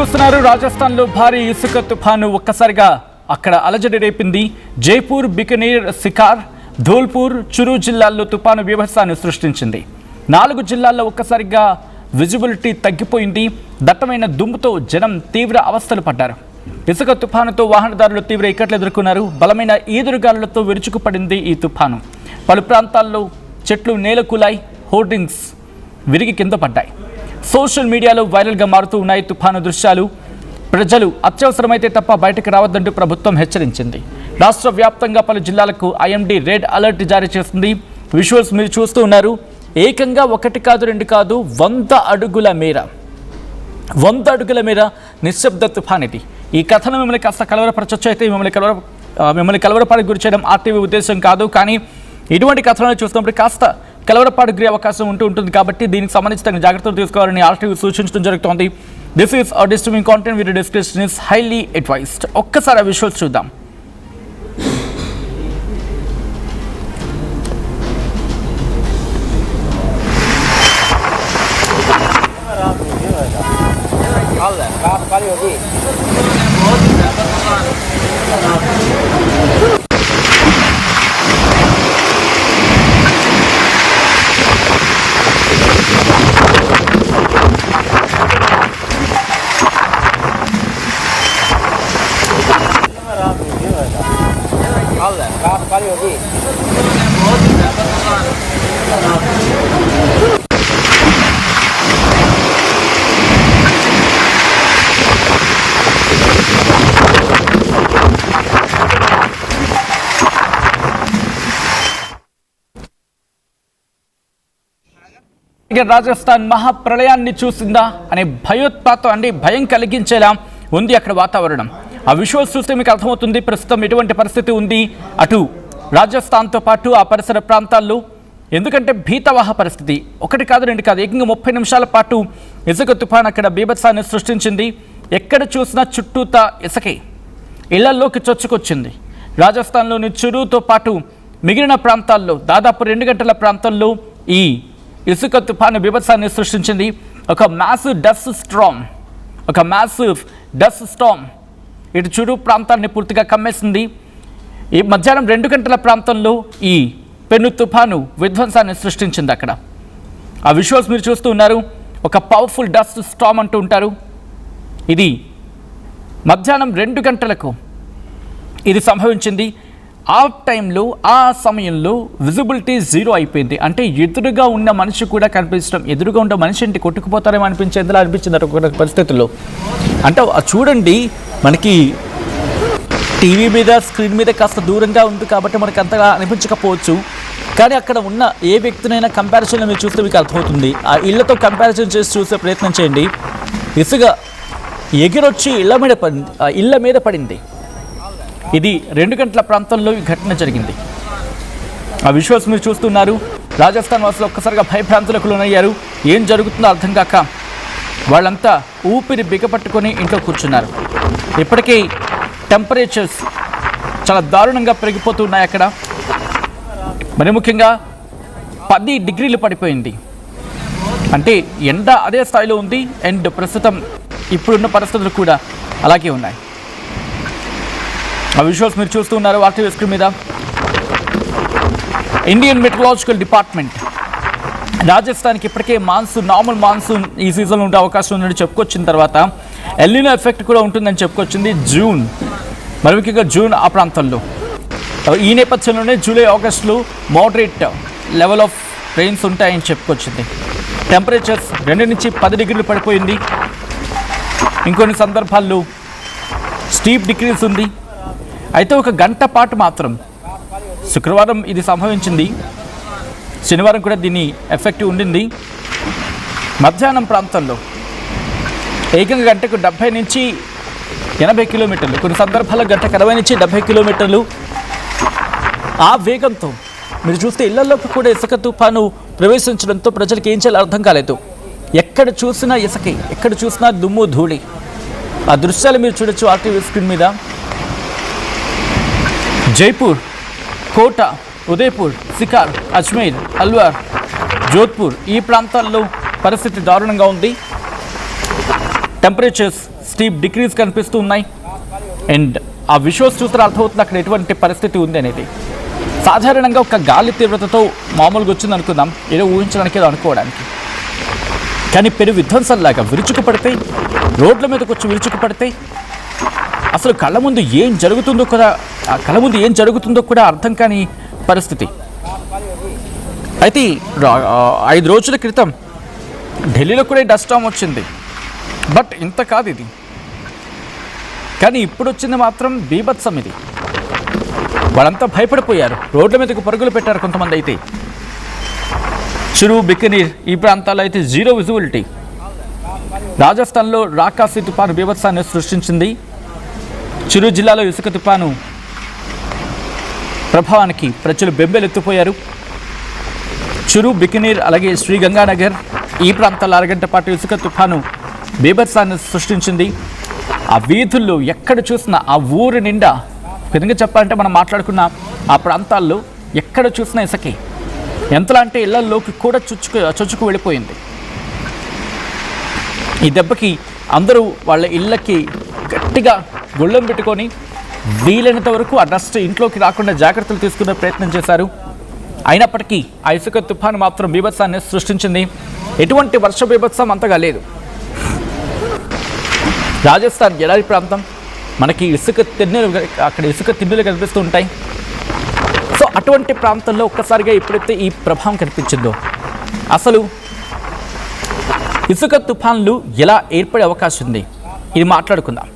చూస్తున్నారు రాజస్థాన్లో భారీ ఇసుక తుఫాను ఒక్కసారిగా అక్కడ అలజడి రేపింది. జైపూర్, బికనీర్, సికార్, ధోల్పూర్, చురు జిల్లాల్లో తుఫాను బీభత్సాన్ని సృష్టించింది. 4 జిల్లాల్లో ఒక్కసారిగా విజిబిలిటీ తగ్గిపోయింది. దట్టమైన దుమ్ముతో జనం తీవ్ర అవస్థలు పడ్డారు. ఇసుక తుఫానుతో వాహనదారులు తీవ్ర ఇక్కట్లు ఎదుర్కొన్నారు. బలమైన ఈదురుగాలులతో విరుచుకుపడింది ఈ తుఫాను. పలు ప్రాంతాల్లో చెట్లు నేలకూలాయి, హోర్డింగ్స్ విరిగి కింద పడ్డాయి. సోషల్ మీడియాలో వైరల్గా మారుతూ ఉన్నాయి తుఫాను దృశ్యాలు. ప్రజలు అత్యవసరమైతే తప్ప బయటకు రావద్దంటూ ప్రభుత్వం హెచ్చరించింది. రాష్ట్ర వ్యాప్తంగా పలు జిల్లాలకు ఐఎండీ రెడ్ అలర్ట్ జారీ చేస్తుంది. విజువల్స్ మీరు చూస్తూ ఉన్నారు. ఏకంగా 1 కాదు 2 కాదు 100 అడుగుల మేర నిశ్శబ్ద తుఫాన్ ఇది. ఈ కథను మిమ్మల్ని కాస్త కలవరపరచొచ్చు. అయితే మిమ్మల్ని కలవరపాటుకు గురి చేయడం ఆర్టీవీ ఉద్దేశం కాదు. కానీ ఇటువంటి కథలను చూస్తున్నప్పుడు కాస్త కలవరపాటు గురి అవకాశం ఉంటుంది. కాబట్టి దీనికి సంబంధించి తగిన జాగ్రత్తలు తీసుకోవాలని ఆర్టీవీ సూచించడం జరుగుతోంది. This is a disturbing content. Video description is highly advised. ఒక్కసారి విజువల్స్ చూద్దాం. రాజస్థాన్ మహాప్రళయాన్ని చూసిందా అనే భయం కలిగించేలా ఉంది అక్కడ వాతావరణం. ఆ విజువల్స్ చూస్తే మీకు అర్థమవుతుంది ప్రస్తుతం ఎటువంటి పరిస్థితి ఉంది అటు రాజస్థాన్తో పాటు ఆ పరిసర ప్రాంతాల్లో. ఎందుకంటే భీతవాహ పరిస్థితి. 1 కాదు 2 కాదు ఏకంగా 30 నిమిషాల పాటు ఇసుక తుఫాన్ అక్కడ బీభత్సాన్ని సృష్టించింది. ఎక్కడ చూసినా చుట్టూతా ఇసుకే ఇళ్లలోకి చొచ్చుకొచ్చింది. రాజస్థాన్లోని చురుతో పాటు మిగిలిన ప్రాంతాల్లో దాదాపు 2 గంటల ప్రాంతంలో ఈ ఇసుక తుఫాను బీభత్సాన్ని సృష్టించింది. ఒక మ్యాసివ్ డస్ట్ స్టార్మ్ ఇటు చురు ప్రాంతాన్ని పూర్తిగా కమ్మేసింది. ఈ మధ్యాహ్నం 2 గంటల ప్రాంతంలో ఈ పెను తుఫాను విధ్వంసాన్ని సృష్టించింది అక్కడ. ఆ విజువల్స్ మీరు చూస్తూ ఉన్నారు. ఒక పవర్ఫుల్ డస్ట్ స్టార్మ్ అంటూ ఉంటారు. ఇది మధ్యాహ్నం 2 గంటలకు ఇది సంభవించింది. ఆ టైంలో ఆ సమయంలో విజిబిలిటీ 0 అయిపోయింది. అంటే ఎదురుగా ఉన్న మనిషి కూడా కనిపించడం, ఎదురుగా ఉన్న మనిషి ఇంటి కొట్టుకుపోతారేమో అనిపించేందులో అనిపించింది ఒక పరిస్థితుల్లో. అంటే చూడండి, మనకి టీవీ మీద స్క్రీన్ మీద కాస్త దూరంగా ఉంది కాబట్టి మనకు అంతగా అనిపించకపోవచ్చు. కానీ అక్కడ ఉన్న ఏ వ్యక్తినైనా కంపారిజన్లో మీరు చూస్తే మీకు అర్థమవుతుంది. ఆ ఇళ్లతో కంపారిజన్ చేసి చూసే ప్రయత్నం చేయండి. ఇసుక ఎగిరొచ్చి ఇళ్ళ మీద పడింది. ఇది 2 గంటల ప్రాంతంలో ఈ ఘటన జరిగింది. ఆ విజువల్స్ మీరు చూస్తున్నారు. రాజస్థాన్ వాసులు ఒక్కసారిగా భయభ్రాంతులకు లోనయ్యారు. ఏం జరుగుతుందో అర్థం కాక వాళ్ళంతా ఊపిరి బిగపట్టుకొని ఇంట్లో కూర్చున్నారు. ఇప్పటికీ టెంపరేచర్స్ చాలా దారుణంగా పెరిగిపోతున్నాయి అక్కడ. మరి ముఖ్యంగా 10 డిగ్రీలు పడిపోయింది. అంటే ఎండ అదే స్థాయిలో ఉంది. అండ్ ప్రస్తుతం ఇప్పుడున్న పరిస్థితులు కూడా అలాగే ఉన్నాయి. ఆ విజువల్స్ మీరు చూస్తూ ఉన్నారు ఆర్టీవీ స్క్రీన్ మీద. ఇండియన్ మెట్రలాజికల్ డిపార్ట్మెంట్ రాజస్థాన్కి ఇప్పటికే నార్మల్ మాన్సూన్ ఈ సీజన్లో ఉండే అవకాశం ఉందని చెప్పుకొచ్చిన తర్వాత ఎల్నినో ఎఫెక్ట్ కూడా ఉంటుందని చెప్పుకొచ్చింది. మరి ముఖ్యంగా జూన్ ఆ ప్రాంతంలో. ఈ నేపథ్యంలోనే జూలై, ఆగస్టులో మోడరేట్ లెవెల్ ఆఫ్ రెయిన్స్ ఉంటాయని చెప్పుకొచ్చింది. టెంపరేచర్స్ 2 నుంచి 10 డిగ్రీలు పడిపోయింది. ఇంకొన్ని సందర్భాల్లో స్టీప్ డిక్రీస్ ఉంది. అయితే 1 గంట పాటు మాత్రం శుక్రవారం ఇది సంభవించింది. శనివారం కూడా దీని ఎఫెక్ట్ ఉండింది. మధ్యాహ్నం ప్రాంతంలో ఏకంగా గంటకు 70 నుంచి 80 కిలోమీటర్లు, కొన్ని సందర్భాల్లో గంటకు 60 నుంచి 70 కిలోమీటర్లు ఆ వేగంతో మీరు చూస్తే ఇళ్లలోకి కూడా ఇసుక తుఫాను ప్రవేశించడంతో ప్రజలకు ఏం చేయాలో అర్థం కాలేదు. ఎక్కడ చూసినా ఇసుకే, ఎక్కడ చూసినా దుమ్ము ధూళి. ఆ దృశ్యాలు మీరు చూడొచ్చు ఆర్టీవీ స్క్రీన్ మీద. జైపూర్, కోట, ఉదయపూర్, సికార్, అజ్మీర్, అల్వార్, జోధ్పూర్ ఈ ప్రాంతాల్లో పరిస్థితి దారుణంగా ఉంది. టెంపరేచర్స్ స్టీప్ డిక్రీజ్ కనిపిస్తూ ఉన్నాయి. అండ్ ఆ విజువల్స్ చూస్తే అర్థమవుతుంది అక్కడ ఎటువంటి పరిస్థితి ఉంది అనేది. సాధారణంగా ఒక గాలి తీవ్రతతో మామూలుగా వచ్చింది అనుకుందాం, ఏదో ఊహించడానికి ఏదో అనుకోవడానికి, కానీ పెను విధ్వంసంలాగా విరుచుకు పడితే, రోడ్ల మీదకి వచ్చి విరుచుకు పడితే అసలు కళ్ళ ముందు ఏం జరుగుతుందో కూడా అర్థం కాని పరిస్థితి. అయితే 5 రోజుల క్రితం ఢిల్లీలో కూడా డస్ట్ స్టార్మ్ వచ్చింది, బట్ ఇంత కాదు ఇది. కానీ ఇప్పుడు వచ్చింది మాత్రం బీభత్సం. ఇది వాళ్ళంతా భయపడిపోయారు, రోడ్ల మీదకు పరుగులు పెట్టారు కొంతమంది. అయితే చెరువు, బికనీర్ ఈ ప్రాంతాల్లో అయితే జీరో విజిబిలిటీ. రాజస్థాన్లో రాకాసి తుపాను బీభత్సాన్ని సృష్టించింది. చిరు జిల్లాలో ఇసుక తుపాను ప్రభావానికి ప్రజలు బెంబేలెత్తిపోయారు. చిరు, బికనీర్ అలాగే శ్రీగంగానగర్ ఈ ప్రాంతాల్లో అరగంట పాటు ఇసుక తుపాను బీభత్సాన్ని సృష్టించింది. ఆ వీధుల్లో ఎక్కడ చూసినా ఆ ఊరి నిండా, విధంగా చెప్పాలంటే మనం మాట్లాడుకున్న ఆ ప్రాంతాల్లో ఎక్కడ చూసినా ఇసుకే. ఎంతలా అంటే ఇళ్లలోకి కూడా చొచ్చుకు వెళ్ళిపోయింది. ఈ దెబ్బకి అందరూ వాళ్ళ ఇళ్ళకి గట్టిగా గుళ్ళం పెట్టుకొని వీలైనంత వరకు ఆ డస్ట్ ఇంట్లోకి రాకుండా జాగ్రత్తలు తీసుకునే ప్రయత్నం చేశారు. అయినప్పటికీ ఆ ఇసుక తుఫాను మాత్రం బీభత్సాన్ని సృష్టించింది. ఎటువంటి వర్ష బీభత్సం అంతగా లేదు. రాజస్థాన్ ఎడారి ప్రాంతం, మనకి అక్కడ ఇసుక తిన్నెలు కనిపిస్తూ ఉంటాయి. సో అటువంటి ప్రాంతంలో ఒక్కసారిగా ఎప్పుడైతే ఈ ప్రభావం కనిపించిందో, అసలు ఇసుక తుఫాన్లు ఎలా ఏర్పడే అవకాశం ఉంది ఇది మాట్లాడుకుందాం.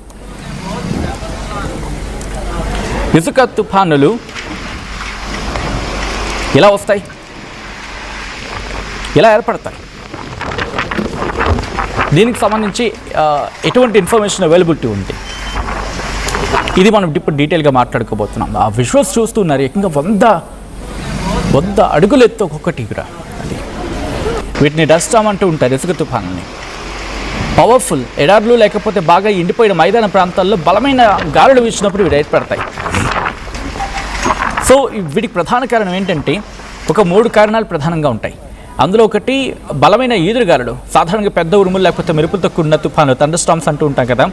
ఇసుక తుఫానులు ఎలా వస్తాయి, ఎలా ఏర్పడతాయి, దీనికి సంబంధించి ఎటువంటి ఇన్ఫర్మేషన్ అవైలబిలిటీ ఉంది, ఇది మనం ఇప్పుడు డీటెయిల్గా మాట్లాడుకోబోతున్నాం. ఆ విజువల్స్ చూస్తున్నారు, ఏకంగా 100 అడుగులు ఎత్తు ఒక్కొక్కటి కూడా. అది వీటిని డస్ట్ స్టార్మ్ అంటూ ఉంటారు, ఇసుక తుఫాన్ని. పవర్ఫుల్ ఎడార్లు లేకపోతే బాగా ఎండిపోయిన మైదాన ప్రాంతాల్లో బలమైన గాలులు వీచినప్పుడు ఇవి ఏర్పడతాయి. సో వీటికి ప్రధాన కారణం ఏంటంటే ఒక 3 కారణాలు ప్రధానంగా ఉంటాయి. అందులో ఒకటి బలమైన ఈదురుగాలులు. సాధారణంగా పెద్ద ఉరుములు లేకపోతే మెరుపులతో కూడిన తుఫాను, థండర్ స్టార్మ్స్ అంటూ ఉంటాం కదా,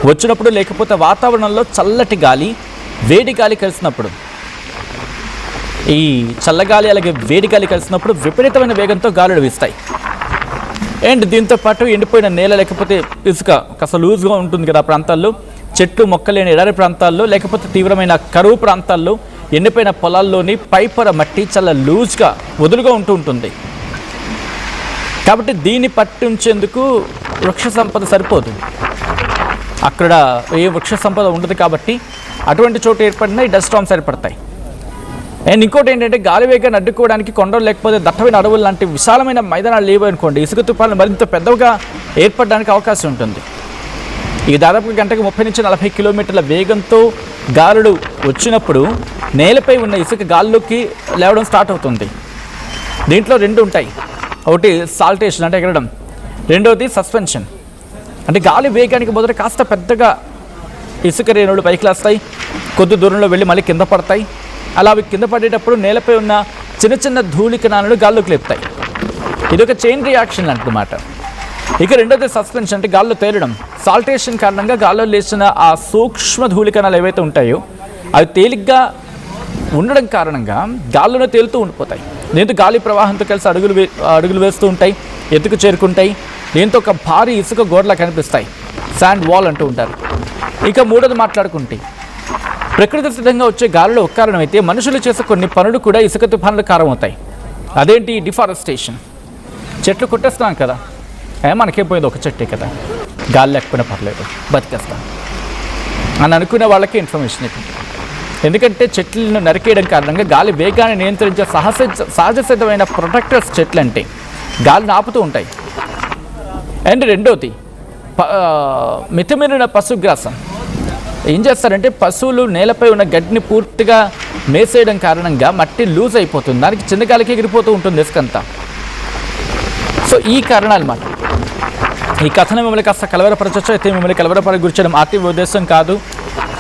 వచ్చినప్పుడు, లేకపోతే వాతావరణంలో చల్లటి గాలి, వేడి గాలి కలిసినప్పుడు, ఈ చల్లగాలి అలాగే వేడి గాలి కలిసినప్పుడు విపరీతమైన వేగంతో గాలులు వీస్తాయి. అండ్ దీంతో పాటు ఎండిపోయిన నేల లేకపోతే ఇసుక కాస్త లూజ్గా ఉంటుంది కదా ప్రాంతాల్లో, చెట్లు మొక్కలేని ఎడారి ప్రాంతాల్లో, లేకపోతే తీవ్రమైన కరువు ప్రాంతాల్లో ఎండిపోయిన పొలాల్లోని పైపొర మట్టి చాలా లూజ్గా వదులుగా ఉంటుంది. కాబట్టి దీన్ని పట్టించేందుకు వృక్ష సంపద సరిపోదు, అక్కడ ఏ వృక్ష సంపద ఉండదు. కాబట్టి అటువంటి చోటు ఏర్పడినా ఈ డస్ట్ స్టార్మ్స్ ఏర్పడతాయి. అండ్ ఇంకోటి ఏంటంటే గాలి వేగాన్ని అడ్డుకోవడానికి కొండలు లేకపోతే దట్టమైన అడవులు లాంటి విశాలమైన మైదానాలు లేవు అనుకోండి, ఇసుక తుఫాన్లు మరింత పెద్దగా ఏర్పడడానికి అవకాశం ఉంటుంది. ఈ దాదాపు గంటకు 30 నుంచి 40 కిలోమీటర్ల వేగంతో గాలులు వచ్చినప్పుడు నేలపై ఉన్న ఇసుక గాల్లోకి లేవడం స్టార్ట్ అవుతుంది. దీంట్లో 2 ఉంటాయి. ఒకటి సాల్టేషన్ అంటే ఎగరడం, రెండవది సస్పెన్షన్ అంటే గాలి వేగానికి మొదట కాస్త పెద్దగా ఇసుక రేణువులు పైకి లేస్తాయి, కొద్ది దూరంలో వెళ్ళి మళ్ళీ కింద పడతాయి. అలా అవి కింద పడేటప్పుడు నేలపై ఉన్న చిన్న ధూళి కణాలను గాల్లోకి లేపుతాయి. ఇది ఒక చైన్ రియాక్షన్ అన్నమాట. ఇక రెండోది సస్పెన్షన్ అంటే గాల్లో తేలడం. సాల్టేషన్ కారణంగా గాల్లో లేచిన ఆ సూక్ష్మ ధూళి కణాలు ఏవైతే ఉంటాయో అవి తేలిగ్గా ఉండడం కారణంగా గాల్లోనే తేలుతూ ఉండిపోతాయి. దీంతో గాలి ప్రవాహంతో కలిసి అడుగులు వేస్తూ ఉంటాయి, ఎత్తుకు చేరుకుంటాయి. దీంతో ఒక భారీ ఇసుక గోడలా కనిపిస్తాయి, శాండ్ వాల్ అంటూ ఉంటారు. ఇక మూడోది మాట్లాడుకుంటే ప్రకృతి సిద్ధంగా వచ్చే గాలిలో ఒక కారణం అయితే మనుషులు చేసే కొన్ని పనులు కూడా ఇసుక తుఫాన్లు కారణమవుతాయి. అదేంటి? డిఫారెస్టేషన్. చెట్లు కొట్టేస్తున్నాం కదా, మనకేం పోయింది, ఒక చెట్టే కదా, గాలి లేకపోయినా పర్లేదు బతికేస్తాం అని అనుకునే వాళ్ళకి ఇన్ఫర్మేషన్ ఇవ్వండి. ఎందుకంటే చెట్లను నరికేయడం కారణంగా గాలి వేగాన్ని నియంత్రించే సహజ సిద్ధమైన ప్రొటెక్టర్స్ చెట్లు అంటే గాలిని ఆపుతూ ఉంటాయి. అండ్ రెండోది మితిమీరిన పశుగ్రాసం. ఏం చేస్తారంటే పశువులు నేలపై ఉన్న గడ్డిని పూర్తిగా మేసేయడం కారణంగా మట్టి లూజ్ అయిపోతుంది, దానికి చిన్న గాలికి ఎగిరిపోతూ ఉంటుంది ఇసుకంతా. సో ఈ కారణాలు మాట. ఈ కథనం మిమ్మల్ని కాస్త కలవరపరచవచ్చు, అయితే మిమ్మల్ని కలవరపడి గురించడం ఆర్టీవీ ఉద్దేశం కాదు.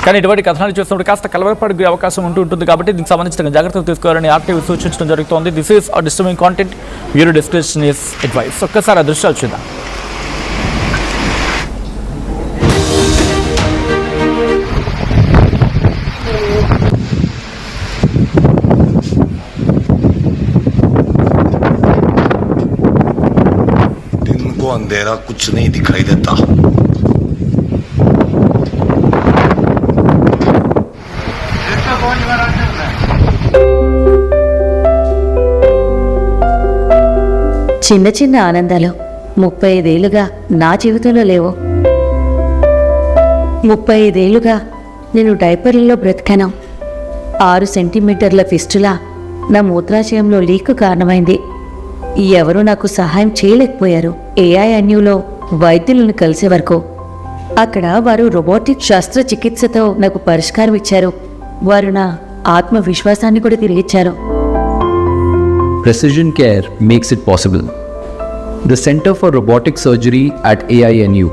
కానీ ఇటువంటి కథనాలు చూసినప్పుడు కాస్త కలవరపడే అవకాశం ఉంటుంది. కాబట్టి దీనికి సంబంధించిన జాగ్రత్తలు తీసుకోవాలని ఆర్టీవీ సూచించడం జరుగుతుంది. This is a disturbing content, your description is advice. ఒక్కసారి ఆ దృశ్యాలు చూద్దాం. अंधेरा कुछ नहीं दिखाई देता। చిన్న చిన్న ఆనందాలు 35 ఏళ్లుగా నా జీవితంలో లేవు. 35 ఏళ్లుగా నేను డైపర్లలో బ్రతికాను. 6 సెంటీమీటర్ల ఫిస్టులా నా మూత్రాశయంలో లీక్ కారణమైంది. ఎవరూ నాకు సహాయం చేయలేకపోయారు. AINUలో వైద్యులను కలిసే వరకు. అక్కడ వారు రోబోటిక్ శస్త్రచికిత్సతో నాకు పరిష్కారం ఇచ్చారు. వారు నా ఆత్మవిశ్వాసాన్ని కూడా తిరిగిచ్చారు. Precision care makes it possible. The Center for Robotic Surgery at AINU